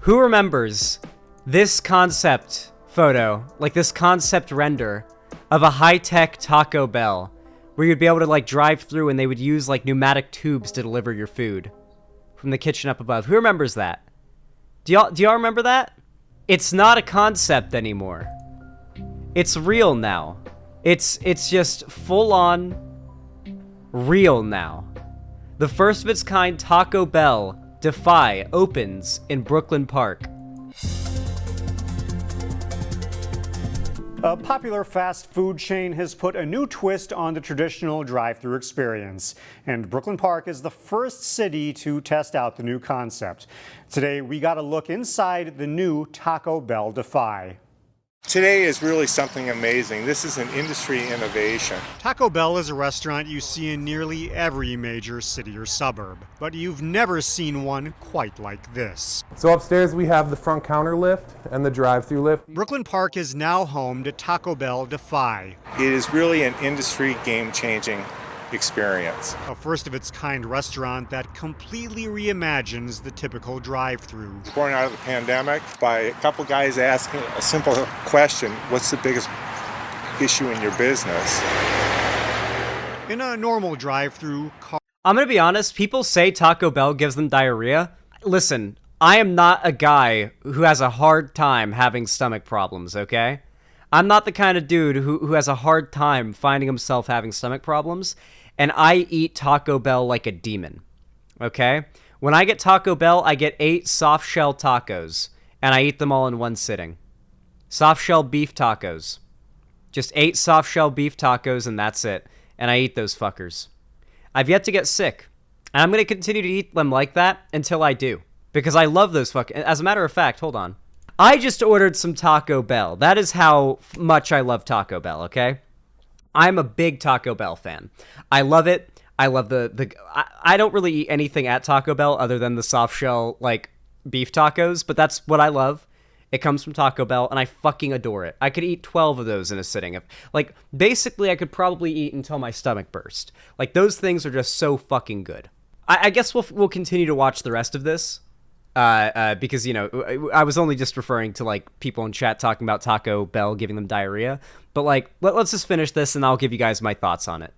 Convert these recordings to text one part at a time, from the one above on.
Who remembers this concept photo, like this concept render of a high-tech Taco Bell where you'd be able to like drive through and they would use like pneumatic tubes to deliver your food from the kitchen up above? Who remembers that? Do y'all remember that? It's not a concept anymore. It's real now. It's just full-on real now. The first of its kind Taco Bell Defy opens in Brooklyn Park. A popular fast food chain has put a new twist on the traditional drive-thru experience, and Brooklyn Park is the first city to test out the new concept. Today, we got a look inside the new Taco Bell Defy. Today is really something amazing. This is an industry innovation. Taco Bell is a restaurant you see in nearly every major city or suburb, but you've never seen one quite like this. So upstairs we have the front counter lift and the drive-thru lift. Brooklyn Park is now home to Taco Bell Defy. It is really an industry game-changing experience. A first-of-its-kind restaurant that completely reimagines the typical drive-thru. Born out of the pandemic by a couple guys asking a simple question: what's the biggest issue in your business? In a normal drive-thru, I'm gonna be honest, people say Taco Bell gives them diarrhea. Listen, I am not a guy who has a hard time having stomach problems, okay? I'm not the kind of dude who has a hard time finding himself having stomach problems, and I eat Taco Bell like a demon, okay? When I get Taco Bell, I get 8 soft-shell tacos, and I eat them all in one sitting. Soft-shell beef tacos. Just 8 soft-shell beef tacos, and that's it. And I eat those fuckers. I've yet to get sick, and I'm going to continue to eat them like that until I do, because I love those As a matter of fact, hold on. I just ordered some Taco Bell. That is how much I love Taco Bell, okay? I'm a big Taco Bell fan. I love it. I love I don't really eat anything at Taco Bell other than the soft shell, like, beef tacos, but that's what I love. It comes from Taco Bell, and I fucking adore it. I could eat 12 of those in a sitting. Like, basically, I could probably eat until my stomach burst. Like, those things are just so fucking good. I guess we'll continue to watch the rest of this. Because, you know, I was only just referring to, like, people in chat talking about Taco Bell giving them diarrhea. But, like, let's just finish this, and I'll give you guys my thoughts on it.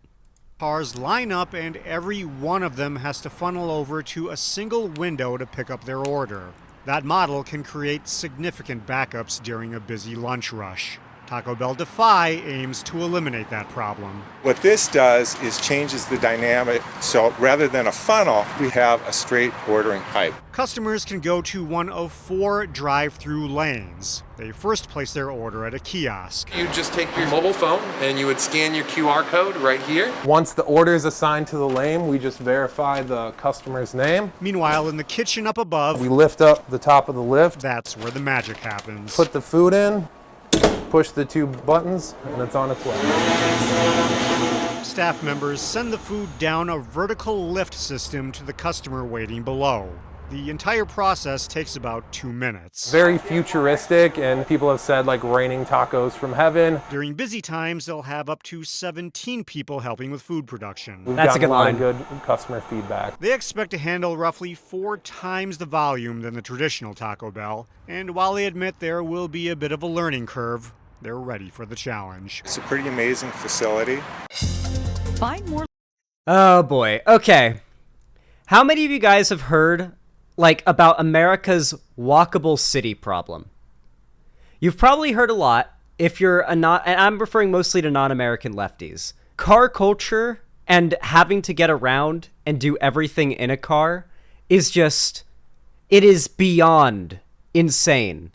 Cars line up, and every one of them has to funnel over to a single window to pick up their order. That model can create significant backups during a busy lunch rush. Taco Bell Defy aims to eliminate that problem. What this does is changes the dynamic, so rather than a funnel, we have a straight ordering pipe. Customers can go to one of 4 drive-through lanes. They first place their order at a kiosk. You just take your mobile phone and you would scan your QR code right here. Once the order is assigned to the lane, we just verify the customer's name. Meanwhile, in the kitchen up above, We lift up the top of the lift, that's where the magic happens. put the food in, push the 2 buttons, and it's on its way. Staff members send the food down a vertical lift system to the customer waiting below. The entire process takes about 2 minutes. Very futuristic, and people have said like raining tacos from heaven. During busy times, they'll have up to 17 people helping with food production. We've That's a gotten good lot line. of good customer feedback. They expect to handle roughly 4 times the volume than the traditional Taco Bell, and while they admit there will be a bit of a learning curve, they're ready for the challenge. It's a pretty amazing facility. Find more. Oh, boy. Okay. How many of you guys have heard, like, about America's walkable city problem? You've probably heard a lot if you're and I'm referring mostly to non-American lefties. Car culture and having to get around and do everything in a car is just, it is beyond insane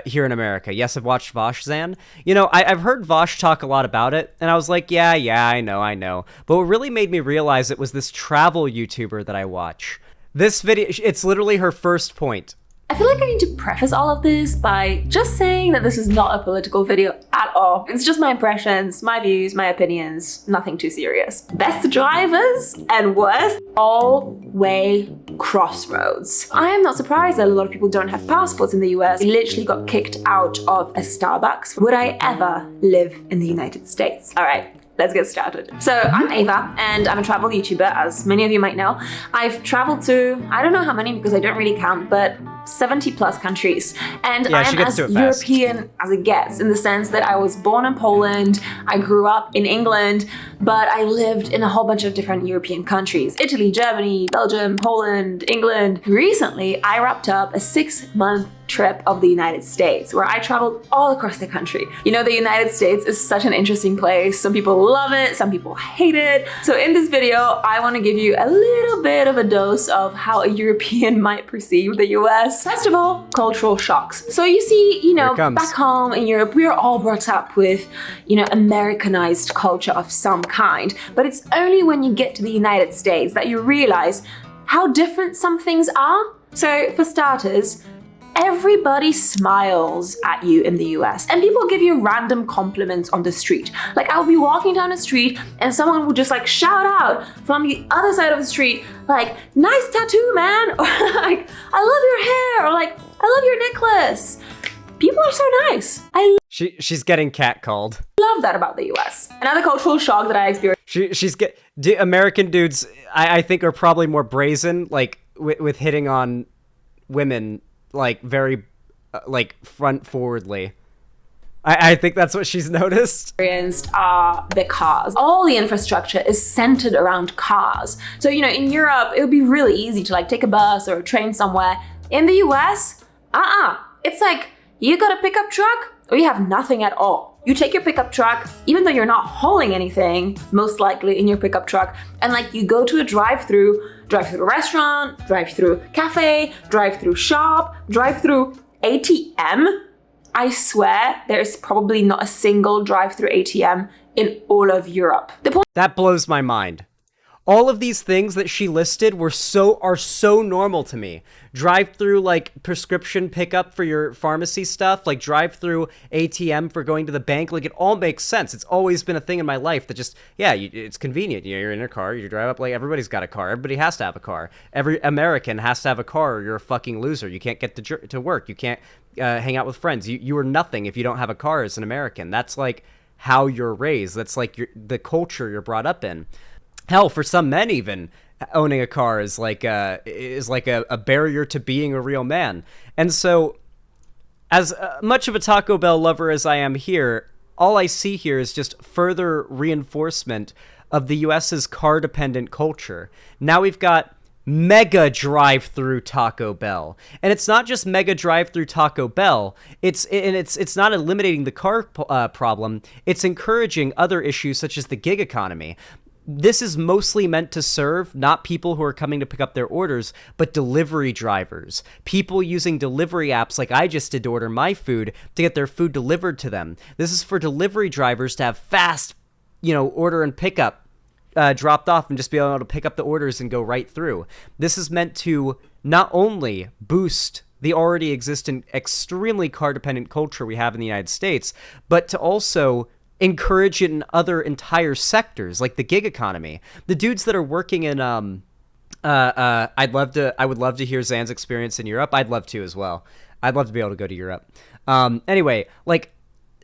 here in America. Yes, I've watched Vosh, Zan. You know, I've heard Vosh talk a lot about it, and I was like, yeah, I know. But what really made me realize it was this travel YouTuber that I watch. This video, it's literally her first point. I feel like I need to preface all of this by just saying that this is not a political video at all. It's just my impressions, my views, my opinions, nothing too serious. Best drivers and worst all-way crossroads. I am not surprised that a lot of people don't have passports in the US. I literally got kicked out of a Starbucks. Would I ever live in the United States? All right. Let's get started. So I'm Ava and I'm a travel YouTuber, as many of you might know. I've traveled to, I don't know how many because I don't really count, but 70 plus countries. And I am as European as it gets, in the sense that I was born in Poland, I grew up in England, but I lived in a whole bunch of different European countries. Italy, Germany, Belgium, Poland, England. Recently, I wrapped up a 6-month trip of the United States, where I traveled all across the country. You know, the United States is such an interesting place. Some people love it, some people hate it. So in this video, I want to give you a little bit of a dose of how a European might perceive the US. First of all, cultural shocks. So you see, you know, back home in Europe, we are all brought up with, you know, Americanized culture of some kind. But it's only when you get to the United States that you realize how different some things are. So for starters, everybody smiles at you in the US, and people give you random compliments on the street. Like, I'll be walking down the street and someone will just like shout out from the other side of the street, like, nice tattoo, man, or like, I love your hair, or like, I love your necklace. People are so nice. She's getting catcalled. Love that about the US. Another cultural shock that I experienced. American dudes, I think, are probably more brazen, like with hitting on women, like very like front forwardly. I think that's what she's noticed. Are the cars. All the infrastructure is centered around cars. So, you know, in Europe, it would be really easy to like take a bus or a train somewhere. In the US, it's like you got a pickup truck or you have nothing at all. You take your pickup truck, even though you're not hauling anything, most likely in your pickup truck, and like you go to a drive-through restaurant, drive-through cafe, drive-through shop, drive-through ATM. I swear there's probably not a single drive-through ATM in all of Europe. That blows my mind. All of these things that she listed are so normal to me. Drive-through, like, prescription pickup for your pharmacy stuff, like drive-through ATM for going to the bank, like, it all makes sense. It's always been a thing in my life that just, yeah, it's convenient. You're in a car, you drive up, like, everybody's got a car. Everybody has to have a car. Every American has to have a car or you're a fucking loser. You can't get to work. You can't hang out with friends. You are nothing if you don't have a car as an American. That's, like, how you're raised. That's, like, the culture you're brought up in. Hell, for some men even, owning a car is like a barrier to being a real man. And so, as much of a Taco Bell lover as I am here, all I see here is just further reinforcement of the US's car-dependent culture. Now we've got mega drive-through Taco Bell, and it's not just mega drive-through Taco Bell. It's not eliminating the car problem. It's encouraging other issues such as the gig economy. This is mostly meant to serve not people who are coming to pick up their orders, but delivery drivers. People using delivery apps like I just did to order my food to get their food delivered to them. This is for delivery drivers to have fast, order and pickup dropped off and just be able to pick up the orders and go right through. This is meant to not only boost the already existent extremely car-dependent culture we have in the United States, but to also encourage it in other entire sectors like the gig economy. The dudes that are working in I would love to hear Zan's experience in Europe. I'd love to as well. I'd love to be able to go to Europe. Anyway, like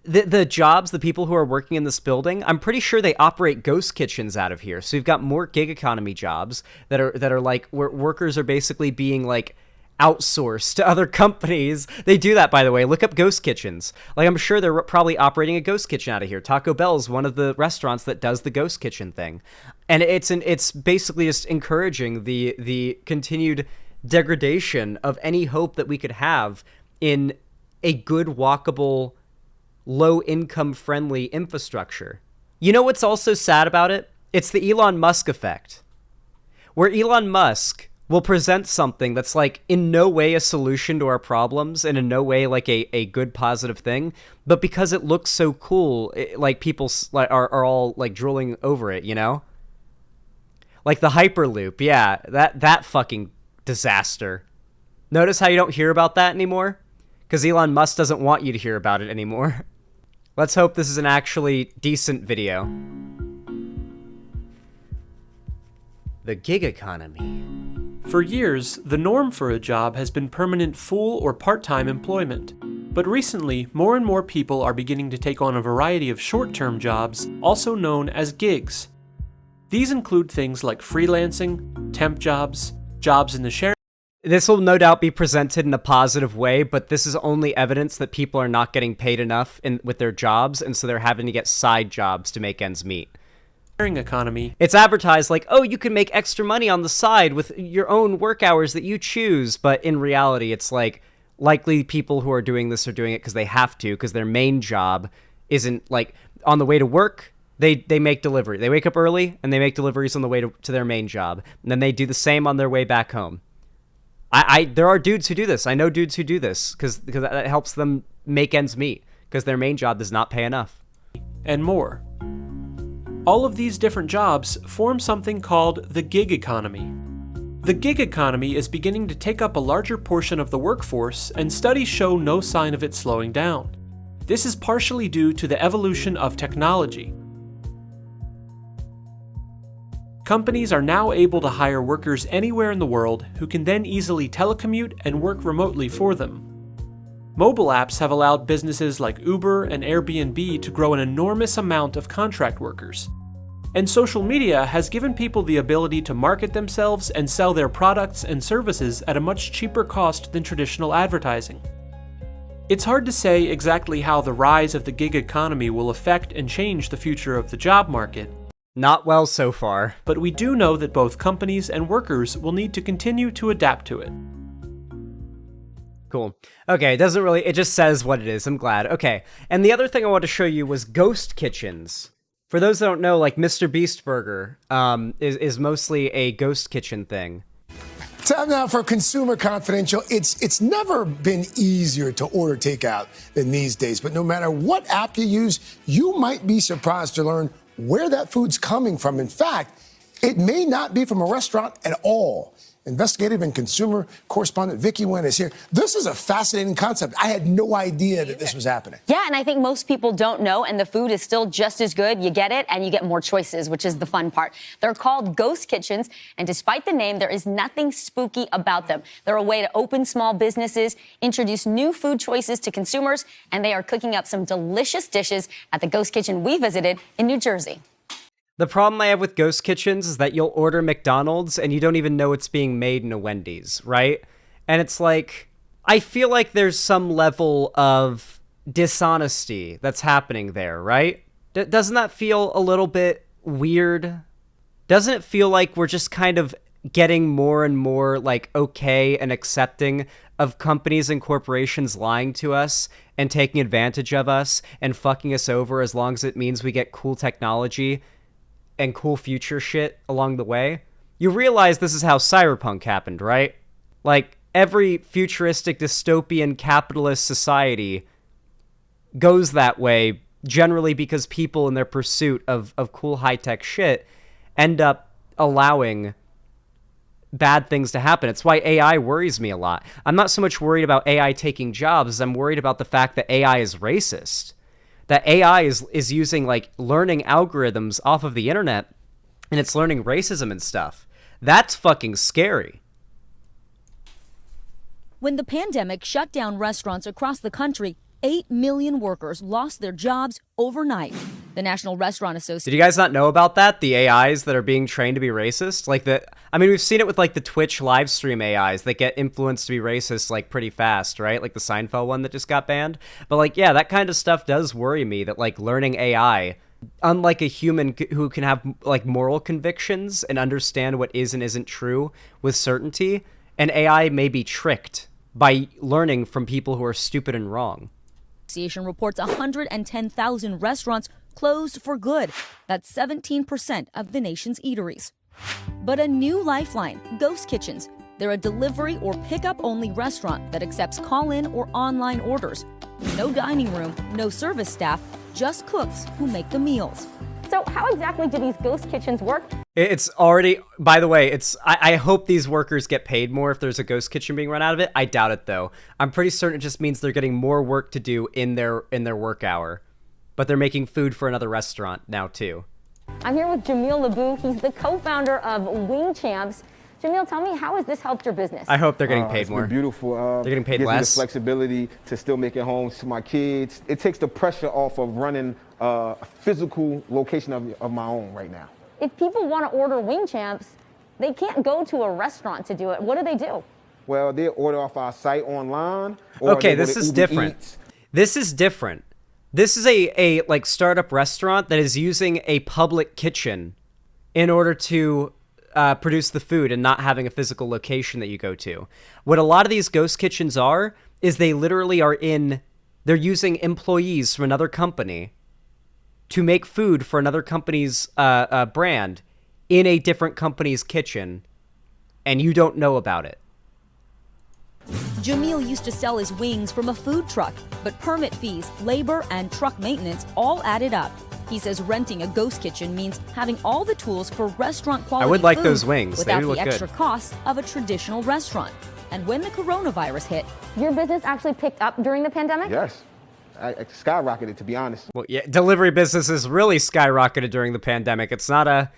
the jobs, the people who are working in this building, I'm pretty sure they operate ghost kitchens out of here. So you've got more gig economy jobs that are like where workers are basically being like outsourced to other companies. They do that, by the way. Look up ghost kitchens. Like, I'm sure they're probably operating a ghost kitchen out of here. Taco Bell is one of the restaurants that does the ghost kitchen thing. And it's basically just encouraging the continued degradation of any hope that we could have in a good, walkable, low-income friendly infrastructure. You know what's also sad about it? It's the Elon Musk effect, where Elon Musk will present something that's like in no way a solution to our problems and in no way like a good positive thing, but because it looks so cool, like people are all like drooling over it, like the Hyperloop. Yeah, that fucking disaster. Notice how you don't hear about that anymore? Because Elon Musk doesn't want you to hear about it anymore. Let's hope this is an actually decent video. The gig economy. For years, the norm for a job has been permanent full or part-time employment. But recently, more and more people are beginning to take on a variety of short-term jobs, also known as gigs. These include things like freelancing, temp jobs, jobs in the sharing. This will no doubt be presented in a positive way, but this is only evidence that people are not getting paid enough with their jobs, and so they're having to get side jobs to make ends meet. Economy. It's advertised like, oh, you can make extra money on the side with your own work hours that you choose, but in reality, it's like, likely people who are doing this are doing it because they have to, because their main job isn't, like, on the way to work, they make delivery. They wake up early, and they make deliveries on the way to their main job, and then they do the same on their way back home. There are dudes who do this. I know dudes who do this, because that helps them make ends meet, because their main job does not pay enough. And more. All of these different jobs form something called the gig economy. The gig economy is beginning to take up a larger portion of the workforce, and studies show no sign of it slowing down. This is partially due to the evolution of technology. Companies are now able to hire workers anywhere in the world who can then easily telecommute and work remotely for them. Mobile apps have allowed businesses like Uber and Airbnb to grow an enormous amount of contract workers. And social media has given people the ability to market themselves and sell their products and services at a much cheaper cost than traditional advertising. It's hard to say exactly how the rise of the gig economy will affect and change the future of the job market. Not well so far. But we do know that both companies and workers will need to continue to adapt to it. Cool. Okay, it just says what it is. I'm glad. Okay, and the other thing I wanted to show you was ghost kitchens. For those that don't know, like Mr. Beast Burger is mostly a ghost kitchen thing. Time now for Consumer Confidential. It's never been easier to order takeout than these days, but no matter what app you use, you might be surprised to learn where that food's coming from. In fact, it may not be from a restaurant at all. Investigative and consumer correspondent Vicki Nguyen is here. This is a fascinating concept. I had no idea that this was happening. Yeah, and I think most people don't know, and the food is still just as good. You get it, and you get more choices, which is the fun part. They're called ghost kitchens, and despite the name, there is nothing spooky about them. They're a way to open small businesses, introduce new food choices to consumers, and they are cooking up some delicious dishes at the ghost kitchen we visited in New Jersey. The problem I have with ghost kitchens is that you'll order McDonald's and you don't even know it's being made in a Wendy's, right? And it's like, I feel like there's some level of dishonesty that's happening there, right? Doesn't that feel a little bit weird? Doesn't it feel like we're just kind of getting more and more like okay and accepting of companies and corporations lying to us and taking advantage of us and fucking us over as long as it means we get cool technology and cool future shit along the way? You realize this is how cyberpunk happened, right? Like, every futuristic dystopian capitalist society goes that way, generally because people in their pursuit of cool high-tech shit end up allowing bad things to happen. It's why AI worries me a lot. I'm not so much worried about AI taking jobs as I'm worried about the fact that AI is racist. That AI is using, like, learning algorithms off of the internet, and it's learning racism and stuff. That's fucking scary. When the pandemic shut down restaurants across the country, 8 million workers lost their jobs overnight. The National Restaurant Association... Did you guys not know about that? The AIs that are being trained to be racist? Like, I mean, we've seen it with, like, the Twitch live stream AIs that get influenced to be racist, like, pretty fast, right? Like the Seinfeld one that just got banned. But, like, yeah, that kind of stuff does worry me, that, like, learning AI, unlike a human who can have, like, moral convictions and understand what is and isn't true with certainty, an AI may be tricked by learning from people who are stupid and wrong. Association reports 110,000 restaurants closed for good. That's 17% of the nation's eateries. But a new lifeline, ghost kitchens. They're a delivery or pickup-only restaurant that accepts call-in or online orders. No dining room, no service staff, just cooks who make the meals. So how exactly do these ghost kitchens work? It's already, by the way, I hope these workers get paid more if there's a ghost kitchen being run out of it. I doubt it, though. I'm pretty certain it just means they're getting more work to do in their work hour. But they're making food for another restaurant now, too. I'm here with Jamil Labou. He's the co-founder of Wing Champs. Jamil, tell me, how has this helped your business? I hope they're getting paid It's more. been beautiful. They're getting paid gives less. me the flexibility to still make it home to my kids. It takes the pressure off of running a physical location of my own right now. If people want to order Wing Champs, they can't go to a restaurant to do it. What do they do? Well, they order off our site online. Or Okay, they go this to is Uber different. Eats. This is different. This is a like startup restaurant that is using a public kitchen in order to produce the food and not having a physical location that you go to. What a lot of these ghost kitchens are is they literally they're using employees from another company to make food for another company's brand in a different company's kitchen, and you don't know about it. Jamil used to sell his wings from a food truck, but permit fees, labor, and truck maintenance all added up. He says renting a ghost kitchen means having all the tools for restaurant quality I would like food those wings. They without do the look good. extra costs of a traditional restaurant. And when the coronavirus hit, Your business actually picked up during the pandemic? Yes. I skyrocketed, to be honest. Well, yeah, delivery businesses really skyrocketed during the pandemic. It's not a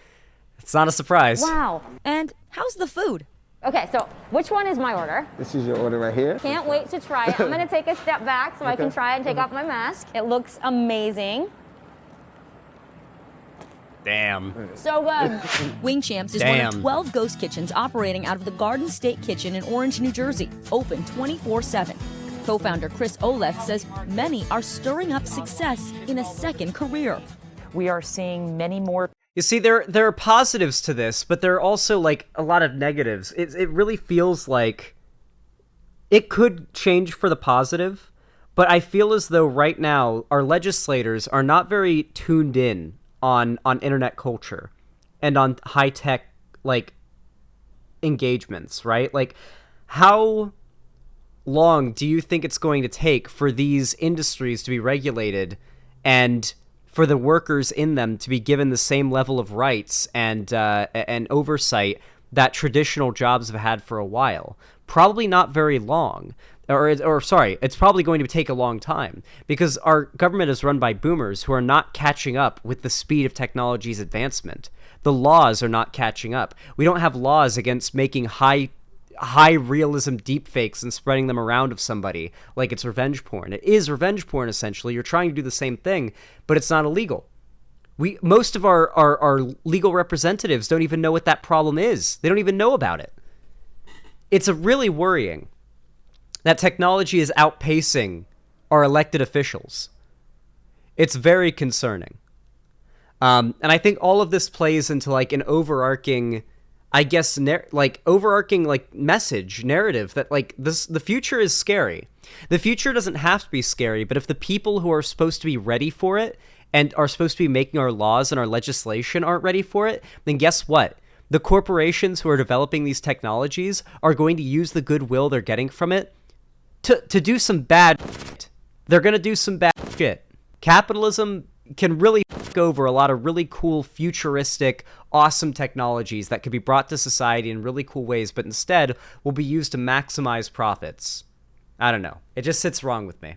surprise. Wow. and how's the food? Okay, so which one is my order? This is your order right here. Can't wait to try it. I'm gonna take a step back so I can Okay. try it and take off my mask. It looks amazing. Damn. So good. Wing Champs is one Damn. of 12 ghost kitchens operating out of the Garden State Kitchen in Orange, New Jersey, open 24/7. Co-founder Chris Olef says many are stirring up success in a second career. We are seeing many more. You see, there are positives to this, but there are also like a lot of negatives. It really feels like it could change for the positive, but I feel as though right now our legislators are not very tuned in on internet culture and on high tech like engagements, right? Like, how long do you think it's going to take for these industries to be regulated and for the workers in them to be given the same level of rights and oversight that traditional jobs have had for a while? Probably not very long. Or sorry, it's probably going to take a long time because our government is run by boomers who are not catching up with the speed of technology's advancement. The laws are not catching up. We don't have laws against making high realism deepfakes and spreading them around of somebody like it's revenge porn. It is revenge porn, essentially. You're trying to do the same thing, but it's not illegal. Most of our legal representatives don't even know what that problem is. They don't even know about it. It's really worrying that technology is outpacing our elected officials. It's very concerning. And I think all of this plays into like an overarching, I guess, overarching like message narrative that like the future is scary. The future doesn't have to be scary, but if the people who are supposed to be ready for it and are supposed to be making our laws and our legislation aren't ready for it, then guess what? The corporations who are developing these technologies are going to use the goodwill they're getting from it to do some bad shit. They're going to do some bad shit. Capitalism can really fuck over a lot of really cool, futuristic, awesome technologies that could be brought to society in really cool ways, but instead will be used to maximize profits. I don't know. It just sits wrong with me.